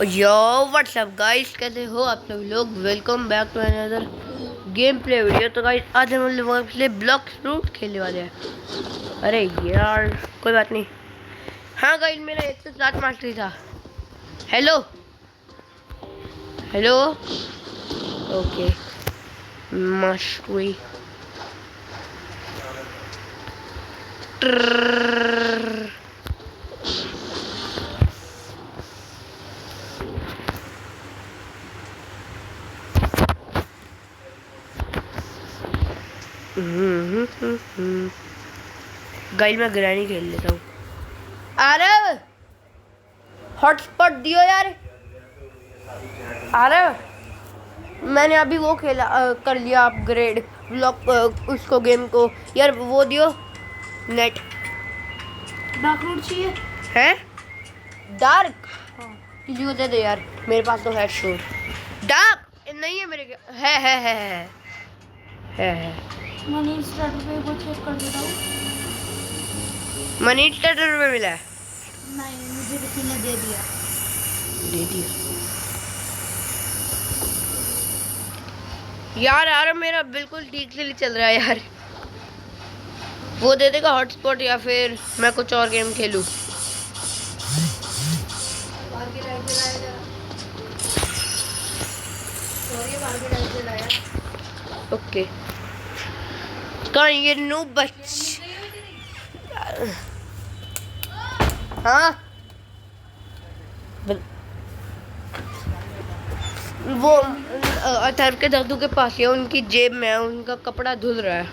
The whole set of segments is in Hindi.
यो व्हाट्सअप गाइस, कैसे हो आप सब लोग। Welcome back to another gameplay video. तो गाइस आज हम लोग ब्लॉक्स फ्रूट खेलने वाले हैं। अरे यार कोई बात नहीं। हाँ गाइस, मेरा 107 मास्टरी था। Hello hello okay mastery. Guys मैं ग्रैनी खेल लेता हूँ। आरव हॉटस्पॉट दियो यार। आरव मैंने अभी वो खेला कर लिया अपग्रेड ब्लॉक उसको गेम को यार, वो दियो नेट। डार्क रूट चाहिए है डार्क। किसी को दे दे यार, मेरे पास तो है श्योर। डार्क नहीं है मेरे है। मनी स्टार्टर पे वो चेक कर देता हूँ। मनी स्टार्टर में मिला है। नहीं, मुझे किसी ने दे दिया। यार मेरा बिल्कुल ठीक से नहीं चल रहा है यार। वो दे देगा हॉटस्पॉट या फिर मैं कुछ और गेम खेलूं। ओके कहाँ ये नू बच। हाँ वो अथर्व के दादू के पास है, उनकी जेब में है, उनका कपड़ा धुल रहा है।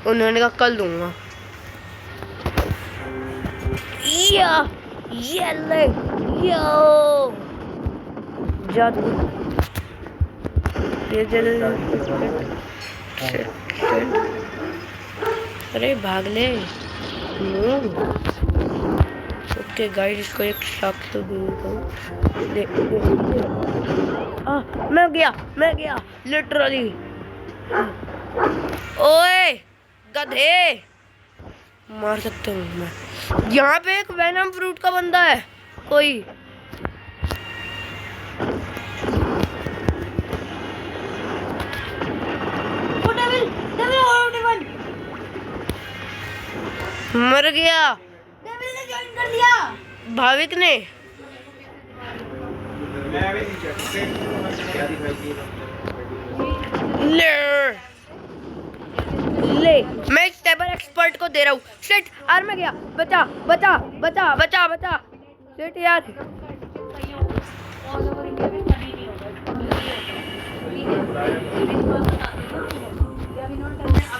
उन्होंने कहा कल दूंगा। ये ले यो जादू। अरे भाग ले। ओके गाइस, इसको एक शॉक तो दे। मैं गया लिटरली। ओए गधे, मार सकते हूँ मैं। यहाँ पे एक वेनम फ्रूट का बंदा है कोई। मर गया। डेविल ने ज्वाइन कर दिया। भाविक ने। ले मैं स्टेबर एक्सपर्ट को दे रहा हूँ। शिट यार मैं गया। बचा शिट यार।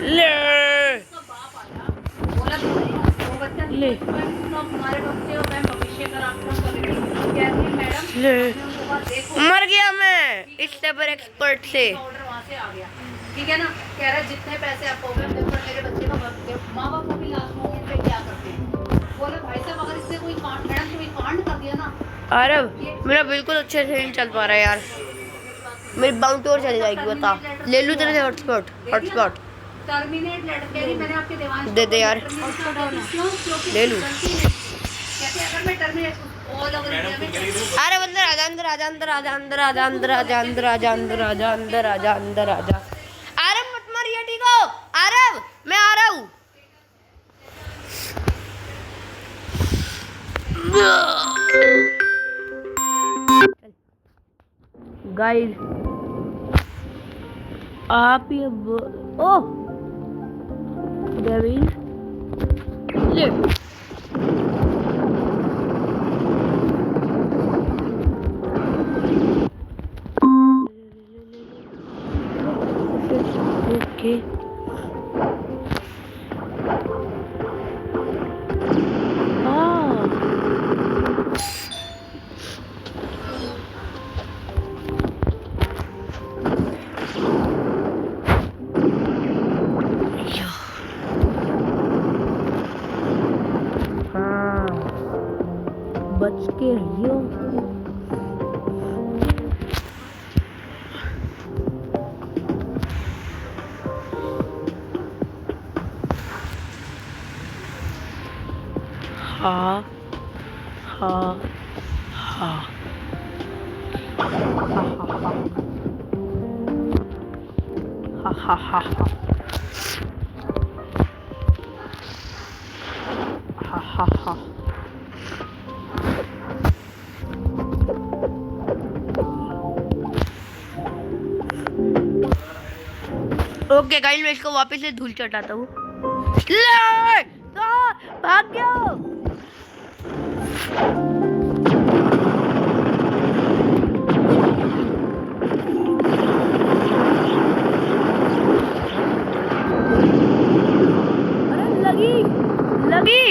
ले मर गया मैं स्टेबर एक्सपर्ट से। ठीक है ना, कह रहा है जितने पैसे आप होंगे मेरे बच्चे का माँ बाप को भी लास्ट मोमेंट पे क्या करते हैं। बोले भाई साहब अगर इसने कोई कांड मैडम कोई कांड कर दिया ना। आरव मेरा बिल्कुल अच्छे से नहीं चल पा रहा है यार। मेरी बाउंट और चली जाएगी। बता ले लूँ तेरे से हॉटस्पॉट टर्मिनेट लड़के ही मैंने आपके दिमाग दे दे यार। ले लूँ। कहते अगर मैं टर्मिनेट ऑल ओवर इंडिया में। अरे अंदर आजा। आरव मत मार ये ठीक हो। आरव मैं आ रहा हूँ। गाइस आप ये ओह डेविल ले ओके। बच के रहियो। हाँ हाँ हाँ। हा हा हा हा हा हा हा। ओके गाइस, मैं इसको वापस से धूल चटाता हूँ। ले! भाग गया। अरे लगी लगी।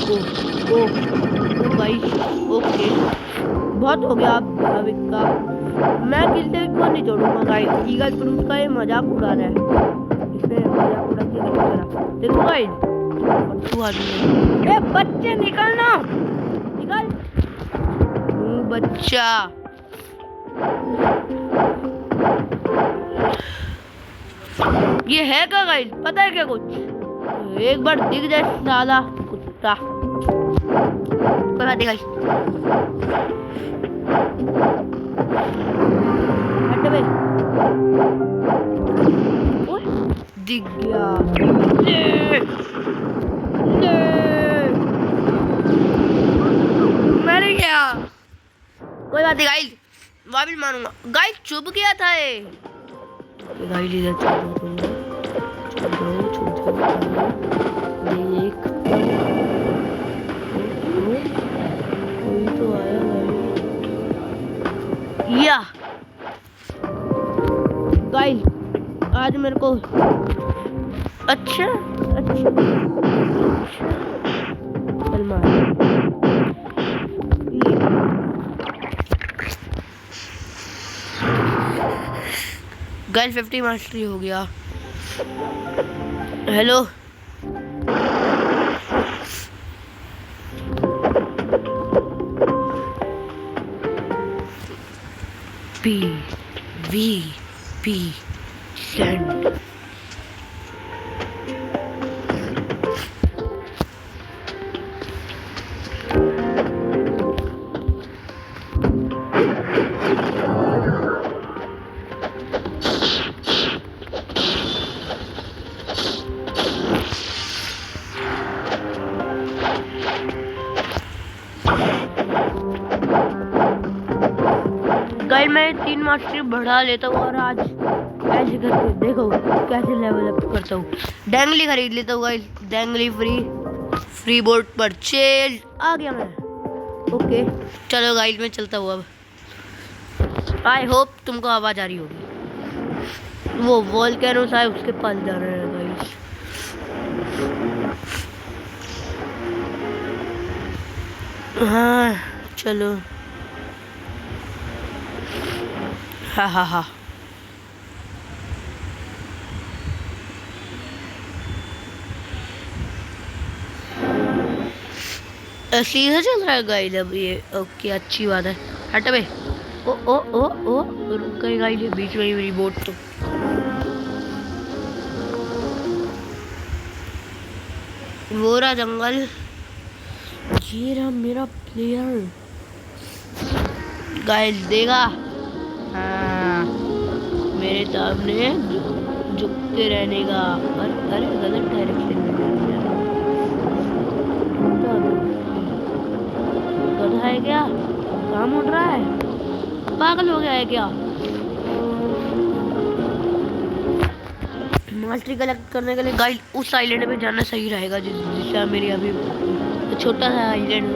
ओ ओ ओ गाइस, ओके बहुत हो गया आप भाविक का। मैं किसी को नहीं छोड़ूंगा गाइस। ईगल फ्रूट का ये मजाक उड़ा रहा है। इसने मजाक उड़ा के देखो गाइस। फट्टू आदमी। ए बच्चे निकलना, निकल बच्चा। ये है क्या गाइस? पता है क्या कुछ? एक बार दिख जाए साला कुत्ता। कोई बात नहीं गाइस। हट बे। ओए दिख गया। ले ले मर गया। कोई बात नहीं गाइस, वापिस मारूंगा गाइस। चुप गया था ये गाइस। इधर चुप देख। कोई तो आया या गाइस। आज मेरे को अच्छा अच्छा चल मार। गाइस 50 मास्टरी हो गया। Hello P V P send. Guys मैं 3 मास्टरी बढ़ा लेता हूँ और आज ऐसे करके देखो कैसे लेवल अप करता हूँ। डेंगली खरीद लेता हूँ गाइस। डेंगली फ्री बोर्ड परचेज आ गया मैं। ओके चलो गाइस मैं चलता हूँ अब। आई होप तुमको आवाज आ रही होगी। वो वोल्केनो सा है, उसके पास जा रहे हैं गाइस। हाँ चलो। हा हा हा। सीधा चल रहा है गाइस अब ये। ओके अच्छी बात है। हट बे। ओ ओ ओ ओ रुक गई गाइस, ये बीच में ही मेरी बोट। तो वो रहा जंगल। ये रहा मेरा प्लेयर गाइस। देगा हाँ मेरे सामने झुकते रहने का। अरे गलत डायरेक्शन में जा रहा है क्या? काम उड़ रहा है? पागल हो गया है क्या? मास्टरी कलेक्ट करने के लिए गाइस उस आइलैंड पे जाना सही रहेगा जिससे मेरी अभी छोटा सा आइलैंड।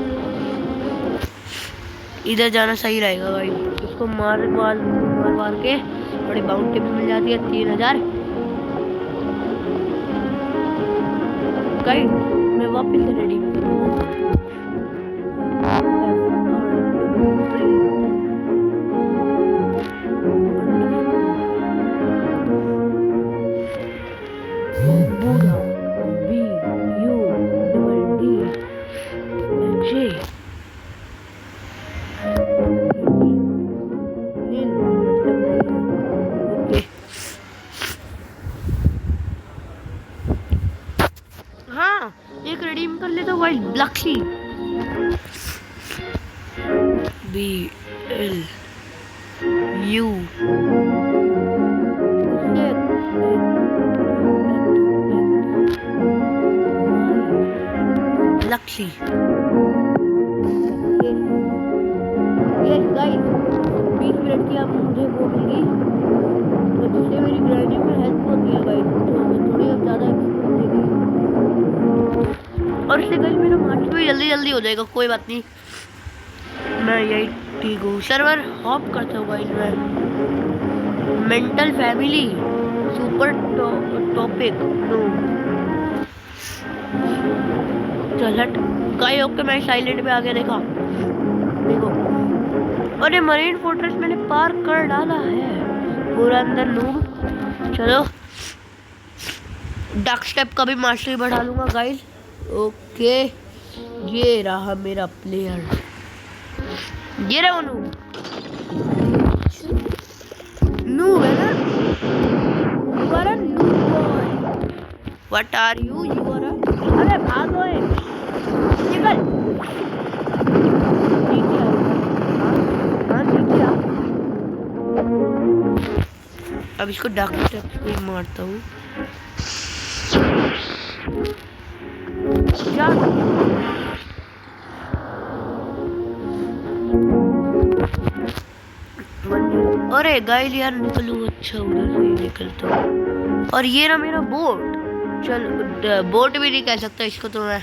इधर जाना सही रहेगा गाइस। इसको मार के बड़ी बाउंटी भी मिल जाती है 3000 गाइस। मैं वापस से रेडी एक रिडीम कर लेता हूँ गाइस, ब्लैक्सी BLU ब्लैक्सी। यस गाइस, 20 मिनट की अब मुझे वो मिली तो जिससे मेरी ग्राइंडिंग में हेल्प होती है गाइस, थोड़ी अब ज़्यादा एक्सपीरियंस देगी और इससे गाइस मेरा मार्च भी जल्दी जल्दी हो जाएगा। कोई बात नहीं, मैं यही ठीक हूँ। सर्वर हॉप करता हूँ गाइस मैं। Mental family super topic no चल हट गाइस। ओके मैं साइलेंट में आगे देखा, देखो अरे मरीन फोर्ट्रेस मैंने पार कर डाला है पूरा अंदर नूब। चलो डक स्टेप का भी मास्टरी बढ़ा लूंगा गाइस। ओके ये रहा मेरा प्लेयर, ये रहा वो नूब। नूब है ना, you are a noob boy. What are you, you are a, अरे भागो निकल। अब इसको डार्क स्टेप पे मारता हूँ। अरे गाइस यार निकलूँ, अच्छा उधर से ही निकलता हूँ। और ये रहा मेरा बोट। चल बोट भी नहीं कह सकता इसको तो मैं।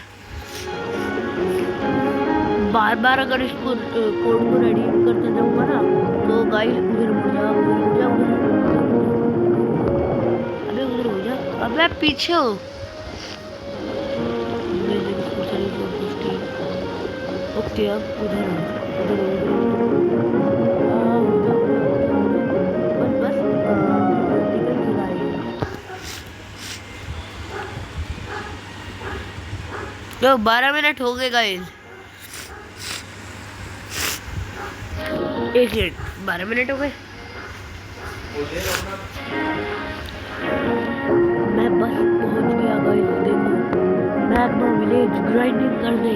बार बार अगर इसको कोड को रेडीम करते जाऊंगा ना तो गाइस उधर मुड़ जा, अबे उधर हो जा, अबे पीछे हो। ओके अब उधर बस निकल चुका है। तो 12 मिनट हो गए गाइस। 1 मिनट 12 मिनट हो गए। मैं बस पहुंच गया गाइस। देखो मैग्मा विलेज ग्राइंडिंग कर दे।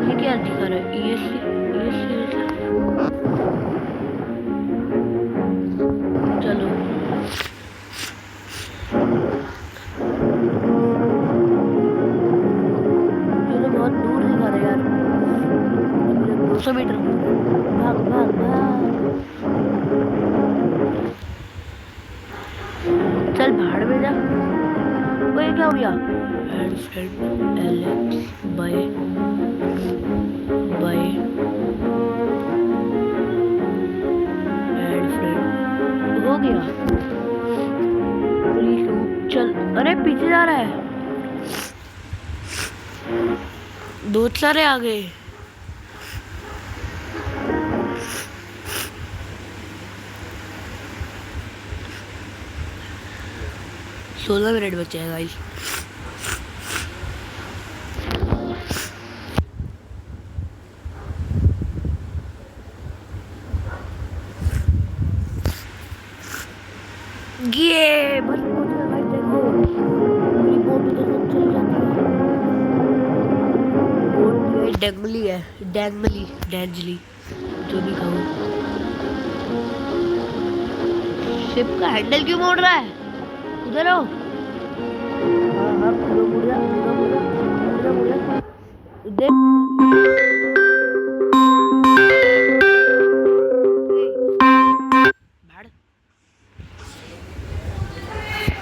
ये क्या दिखा रहा है, ये चलो ये तो बहुत दूर दिखा रहा है यार, 200 मीटर। भाग भाग भाग, चल भाड़ में जा। वो ये क्या हो गया, add friend Alex bye bye add friend हो गया। चल अरे पीछे जा रहा है, दो सारे आ गए। सोलह मिनट बचे हैं गाइस। ये बस पहुंच गया गाइस। देखो मेरी बोट उधर तक चली जाती है। बोट डेंगली है, डेंजली जो भी कहो। शिप का हैंडल क्यों मोड़ रहा है, उधर हो। हाँ मुड़ जा देख।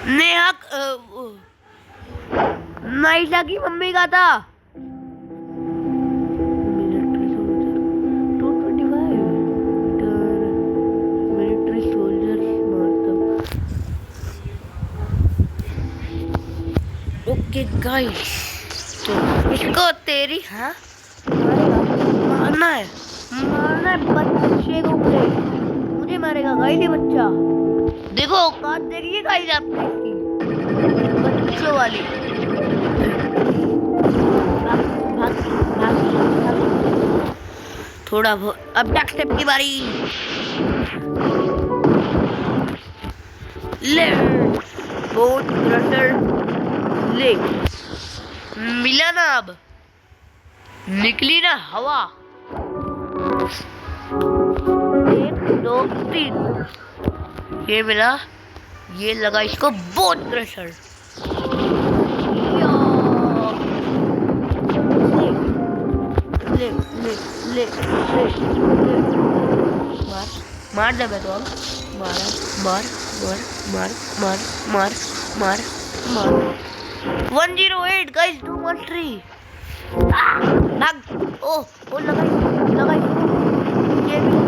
नेहा नाइला की मम्मी का था। मिलिट्री सोल्जर मारता। ओके गाइस तो इसको तेरी हाँ मारना है बच्चे को। मुझे मारेगा गाइस ये बच्चा। देखो औकात देखिए गाइस आपने इसकी, बच्चों वाली। भाग, भाग, भाग। थोड़ा बहुत अब डक स्टेप की बारी। ले बोट क्रशर ले मिला ना, अब निकली ना हवा। 1 2 3 ये मिला, ये लगा इसको बोन क्रशर। ले ले ले ले ले मार मार दे मैं तो अब मार मार मार मार मार मार मार मार 108 गाइस 213 भाग। ओ लगाई लगाई, ये भी लगा,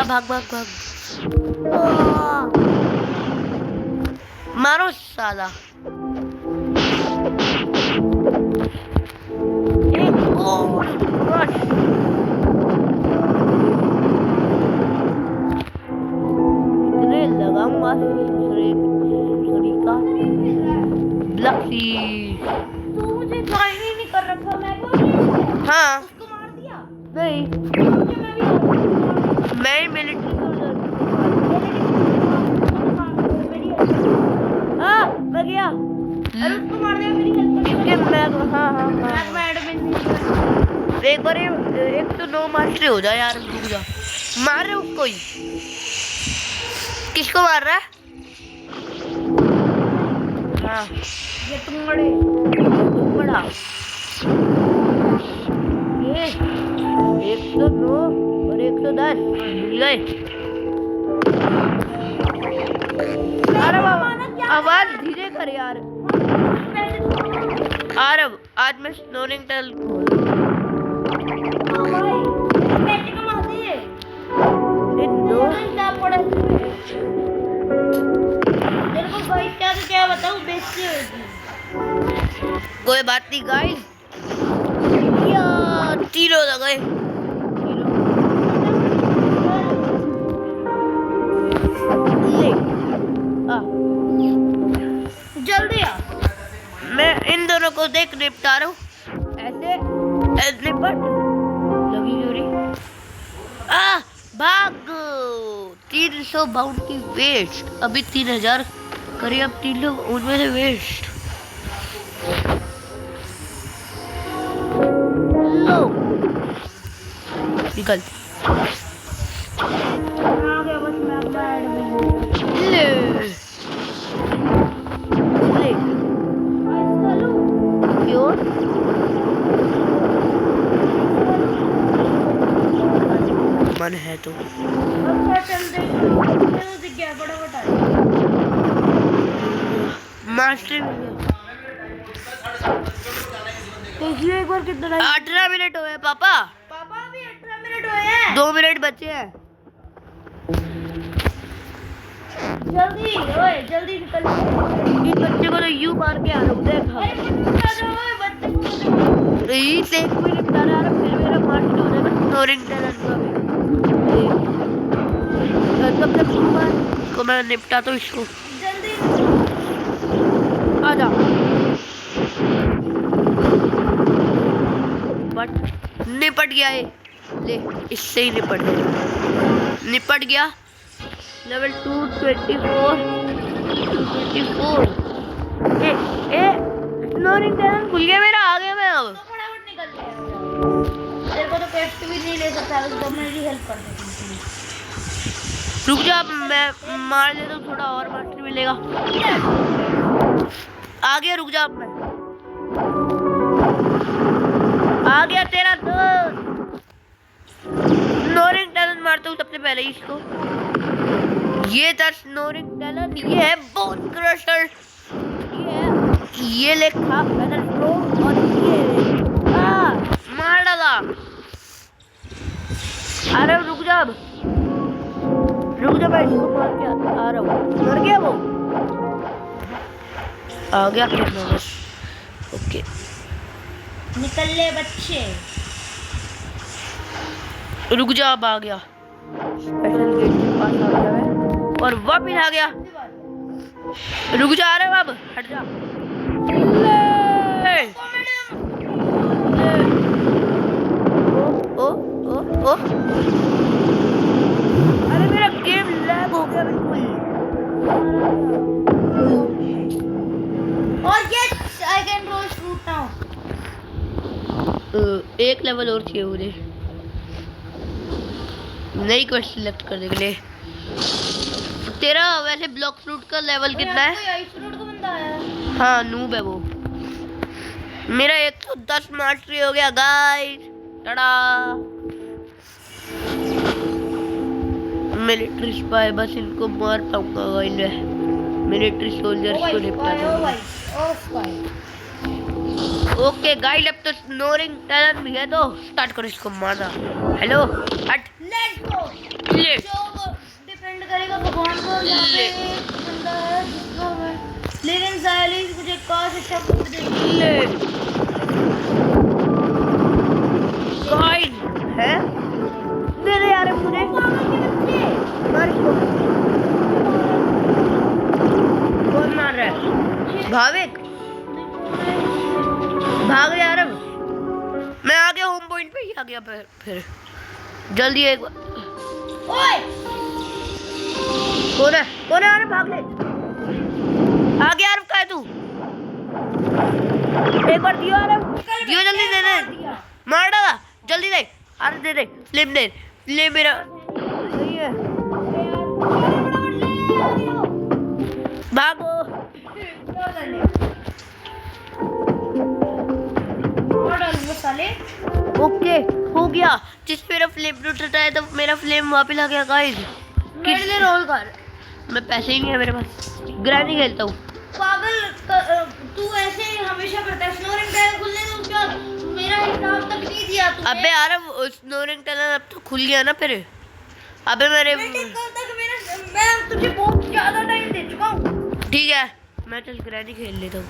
भाग भाग भाग। मारो साला। इतने लगाऊंगा तू मुझे ज्वाइन ही नहीं कर रखा, मैं तो हाँ उसको मार दिया। नहीं, मैं मिलिट्री हाँ मैं गया। अरे उसको मार दिया, मेरी हेल्प इसके मैं हाँ हाँ मैं एडमिन एक बार एक तो 9 मास्टरी हो जाए यार। रुक जा, मार रहे उसको ही। किसको मार रहा है? हाँ ये तुम बड़े बड़ा ये 109 और 110 मिल गए। अरे आवाज धीरे कर यार। आरब आज मैं स्नोरिंग टनल क्या बताऊं, बेइज्जती कोई बात नहीं गाइस, तीनों लगाए। जल्दी आ। मैं इन दोनों को देख निपटा रहा हूँ ऐसे ऐसे बट लगी यूरी। भाग 300 बाउंड की वेस्ट, अभी 3000 करीब, 3 लोग उनमें से वेस्ट। लो निकल आ गया बस, मैं अपना एडमिन ले ले क्यों मन है तो अच्छा चल दे, दिख गया बड़ा बड़ा मास्टर देखिए एक बार कितना 18 मिनट हुए पापा। पापा अभी 18 मिनट हुए हैं। 2 मिनट बचे हैं। जल्दी ओए जल्दी निकल। इस बच्चे को तो यू मार के आ रहा हूँ देख। इसे एक भी निपटा रहा है, फिर मेरा मास्टर हो जाएगा स्नोरिंग टनल का। कब तक को मैं निपटा तो इसको जल्दी आ जा। बट निपट गया है, ले इससे ही निपट गया, निपट गया। लेवल 224 ए स्नोरिंग टनल खुल गया मेरा, आ गया मैं अब। तो फटाफट निकल ले। तेरे को तो पेस्ट भी नहीं ले सकता, उसको मेरी हेल्प कर दे। रुक जा, अब मैं मार देता हूँ, थोड़ा और मास्टर मिलेगा। आ गया, रुक जा, अब मैं आ गया तेरा दोस्त। स्नोरिंग टनल मारता हूँ सबसे पहले इसको। ये था स्नोरिंग टनल, ये है बोन क्रशर, ये लिखा पैदल प्रो, और ये मार डाला। अरे रुक जा, अब रुक जा, मैं इसको मार के आ रहा हूँ। मर गया वो, आ गया खेलना बस। ओके निकल ले बच्चे। रुक जा, अब आ गया, स्पेशल गेट के पास आ गया मैं, और वापिस आ गया। रुक जा, आ रहा है अब, हट जा। ओ ओ ओ ओ, अरे मेरा गेम लैग हो गया बिल्कुल। एक लेवल और चाहिए मुझे नई क्वेस्ट सिलेक्ट करने के लिए। तेरा वैसे ब्लॉक फ्रूट का लेवल कितना है? आइस फ्रूट का बंदा आया। हाँ नूब है वो। मेरा 110 मास्टरी हो गया गाइस। टाटा। मिलिट्री स्पाई, बस इनको मार पाऊंगा गाइस मैं। मिलिट्री सोल्जर्स को निपटा दूंगा। ओके गाइस, अब तो स्नोरिंग टनल भी है तो स्टार्ट करो इसको मारना। हेलो हट। Let's go. ले जो डिपेंड करेगा भगवान को। यहाँ पे एक बंदा है जिसको मैं लेकिन साली मुझे काश अच्छा कुछ दे। ले गाइस है मेरे यार मुझे मार इसको। कौन मार रहा है? भाविक भाग यार। अब मैं आ गया होम पॉइंट पे ही आ गया। फिर जल्दी एक बार। ओए कौन है? अरे भाग ले। आ गया यार, का है तू? एक बार दियो यार, दियो जल्दी दे दे। मार डाला जल्दी दे। अरे दे दे फ्लिप दे। ले मेरा सही है। भागो। साले ओके हो गया। जिस मेरा फ्लेम फ्रूट हटाया तो मेरा फ्लेम वापस आ गया गाइस। मेरे लिए रोल कर। मैं पैसे ही नहीं है मेरे पास। ग्रैनी खेलता हूँ। पागल तू ऐसे ही हमेशा करता है। स्नोरिंग टनल खुलने दो उसके बाद मेरा हिसाब तक नहीं दिया तूने। अबे यार स्नोरिंग टनल अब तो खुल गया ना फिर। अबे मेरे बेटे कल तक मैं तुझे बहुत ज्यादा टाइम दे चुका हूँ। ठीक है मैं चल ग्रैनी खेल लेता हूँ।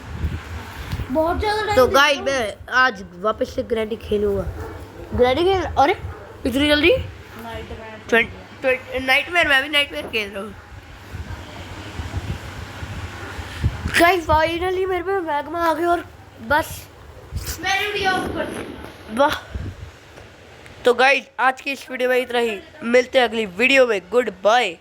बहुत ज्यादा टाइम तो गाइस मैं आज वापस से ग्रैनी खेलूंगा। ग्रैनी खेल। अरे इतनी जल्दी? नाइटमेयर। मैं भी नाइटमेयर खेल रहा हूँ गाइस। फाइनली मेरे पे मैग्मा आ गया और बस मैंने वीडियो ऑफ कर दी। वाह। तो गाइस आज की इस वीडियो में इतना ही। मिलते हैं अगली वीडियो में। Good bye.